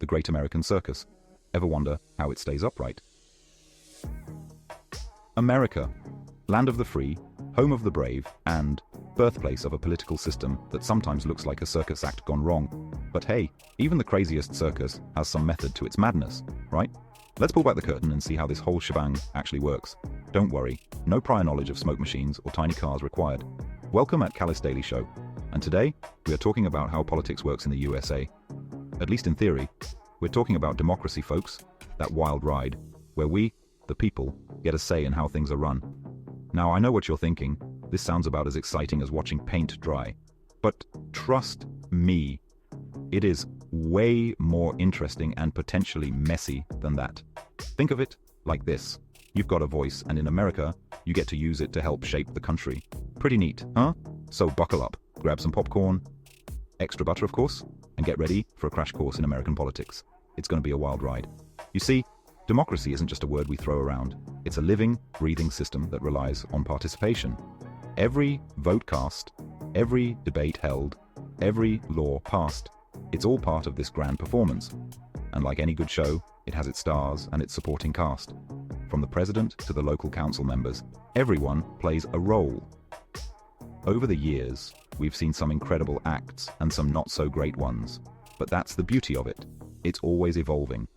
the great American circus. Ever wonder how it stays upright? America, land of the free, home of the brave, and birthplace of a political system that sometimes looks like a circus act gone wrong. But hey, even the craziest circus has some method to its madness, right? Let's pull back the curtain and see how this whole shebang actually works. Don't worry, no prior knowledge of smoke machines or tiny cars required. Welcome at Calisdailyshow, and today we are talking about how politics works in the USA. At least in theory, we're talking about democracy, folks, that wild ride, where we, the people, get a say in how things are run. Now, I know what you're thinking. This sounds about as exciting as watching paint dry. But trust me, it is way more interesting and potentially messy than that. Think of it like this. You've got a voice, and in America, you get to use it to help shape the country. Pretty neat, huh? So buckle up, grab some popcorn, extra butter of course, and get ready for a crash course in American politics. It's going to be a wild ride. You see, democracy isn't just a word we throw around. It's a living, breathing system that relies on participation. Every vote cast, every debate held, every law passed, it's all part of this grand performance. And like any good show, it has its stars and its supporting cast. From the president to the local council members, everyone plays a role. Over the years, we've seen some incredible acts and some not so great ones. But that's the beauty of it. It's always evolving.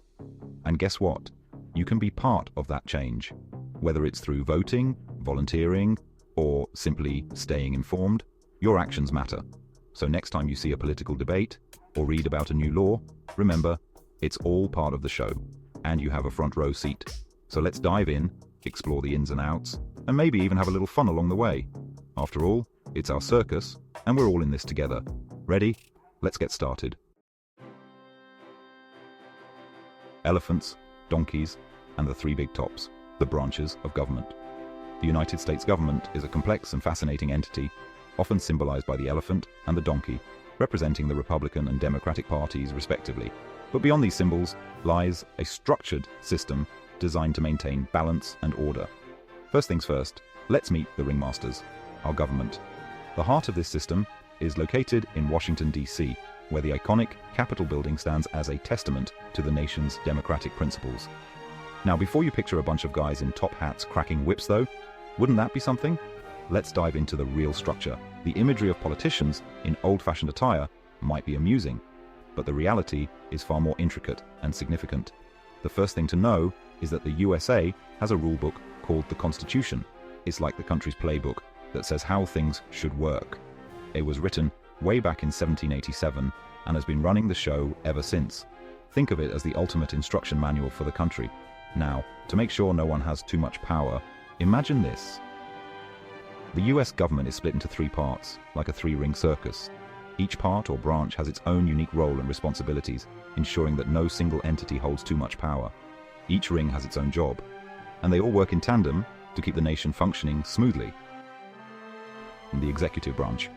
And guess what? You can be part of that change. Whether it's through voting, volunteering, or simply staying informed, your actions matter. So next time you see a political debate or read about a new law, remember, it's all part of the show, and you have a front row seat. So let's dive in, explore the ins and outs, and maybe even have a little fun along the way. After all, it's our circus, and we're all in this together. Ready? Let's get started. Elephants, donkeys, and the three big tops, the branches of government. The United States government is a complex and fascinating entity, often symbolized by the elephant and the donkey, representing the Republican and Democratic parties respectively. But beyond these symbols lies a structured system designed to maintain balance and order. First things first, let's meet the ringmasters, our government. The heart of this system is located in Washington, D.C., where the iconic Capitol building stands as a testament to the nation's democratic principles. Now, before you picture a bunch of guys in top hats cracking whips though, wouldn't that be something? Let's dive into the real structure. The imagery of politicians in old-fashioned attire might be amusing, but the reality is far more intricate and significant. The first thing to know is that the USA has a rule book called the Constitution. It's like the country's playbook that says how things should work. It was written way back in 1787 and has been running the show ever since. Think of it as the ultimate instruction manual for the country. Now, to make sure no one has too much power, imagine this. The US government is split into three parts, like a three-ring circus. Each part or branch has its own unique role and responsibilities, ensuring that no single entity holds too much power. Each ring has its own job, and they all work in tandem to keep the nation functioning smoothly. The executive branch.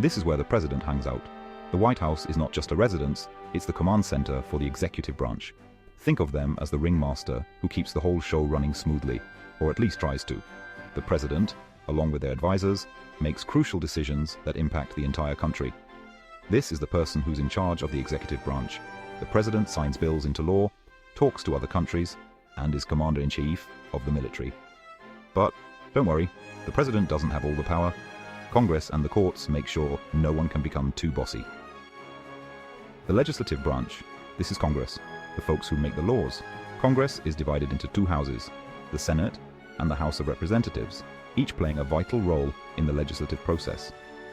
This is where the president hangs out. The White House is not just a residence, it's the command center for the executive branch. Think of them as the ringmaster who keeps the whole show running smoothly, or at least tries to. The president, along with their advisors, makes crucial decisions that impact the entire country. This is the person who's in charge of the executive branch. The president signs bills into law, talks to other countries, and is commander-in-chief of the military. But don't worry, the president doesn't have all the power. Congress and the courts make sure no one can become too bossy. The legislative branch, this is Congress, the folks who make the laws. Congress is divided into two houses, the Senate and the House of Representatives, each playing a vital role in the legislative process.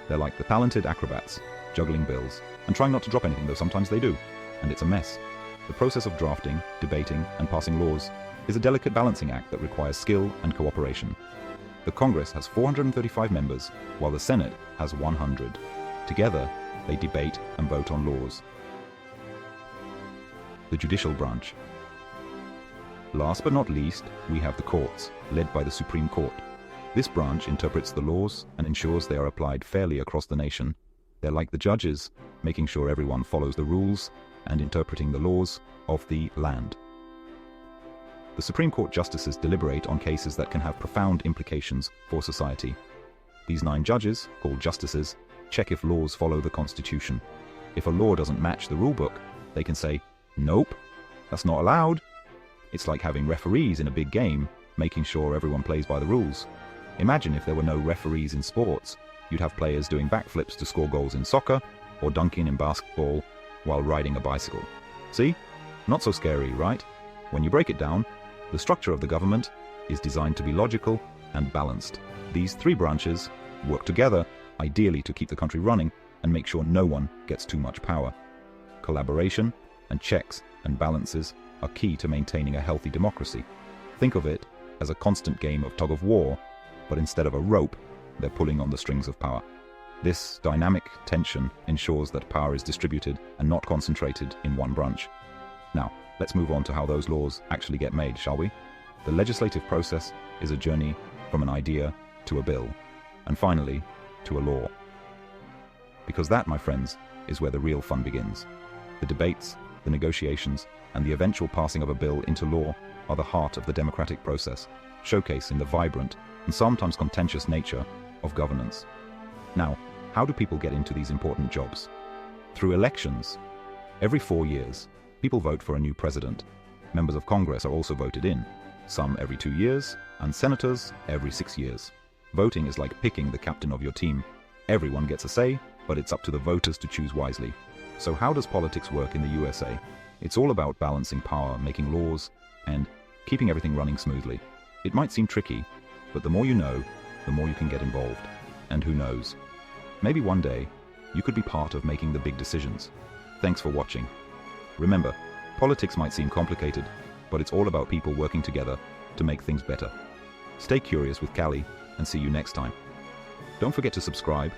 They're like the talented acrobats, juggling bills, and trying not to drop anything, though sometimes they do, and it's a mess. The process of drafting, debating, and passing laws is a delicate balancing act that requires skill and cooperation. The Congress has 435 members, while the Senate has 100. Together, they debate and vote on laws. The Judicial Branch. Last but not least, we have the courts, led by the Supreme Court. This branch interprets the laws and ensures they are applied fairly across the nation. They're like the judges, making sure everyone follows the rules and interpreting the laws of the land. The Supreme Court justices deliberate on cases that can have profound implications for society. These 9 judges, called justices, check if laws follow the Constitution. If a law doesn't match the rulebook, they can say, "Nope, that's not allowed." It's like having referees in a big game, making sure everyone plays by the rules. Imagine if there were no referees in sports. You'd have players doing backflips to score goals in soccer, or dunking in basketball while riding a bicycle. See? Not so scary, right? When you break it down, the structure of the government is designed to be logical and balanced. These three branches work together, ideally to keep the country running and make sure no one gets too much power. Collaboration and checks and balances are key to maintaining a healthy democracy. Think of it as a constant game of tug-of-war, but instead of a rope, they're pulling on the strings of power. This dynamic tension ensures that power is distributed and not concentrated in one branch. Now, let's move on to how those laws actually get made, shall we? The legislative process is a journey from an idea to a bill, and finally, to a law. Because that, my friends, is where the real fun begins. The debates, the negotiations, and the eventual passing of a bill into law are the heart of the democratic process, showcasing the vibrant and sometimes contentious nature of governance. Now, how do people get into these important jobs? Through elections. Every 4 years, people vote for a new president. Members of Congress are also voted in, some every 2 years, and senators every 6 years. Voting is like picking the captain of your team. Everyone gets a say, but it's up to the voters to choose wisely. So how does politics work in the USA? It's all about balancing power, making laws, and keeping everything running smoothly. It might seem tricky, but the more you know, the more you can get involved. And who knows? Maybe one day, you could be part of making the big decisions. Thanks for watching. Remember, politics might seem complicated, but it's all about people working together to make things better. Stay curious with Cali, and see you next time. Don't forget to subscribe,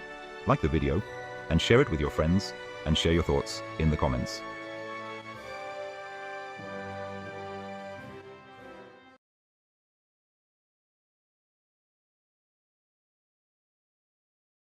like the video, and share it with your friends, and share your thoughts in the comments.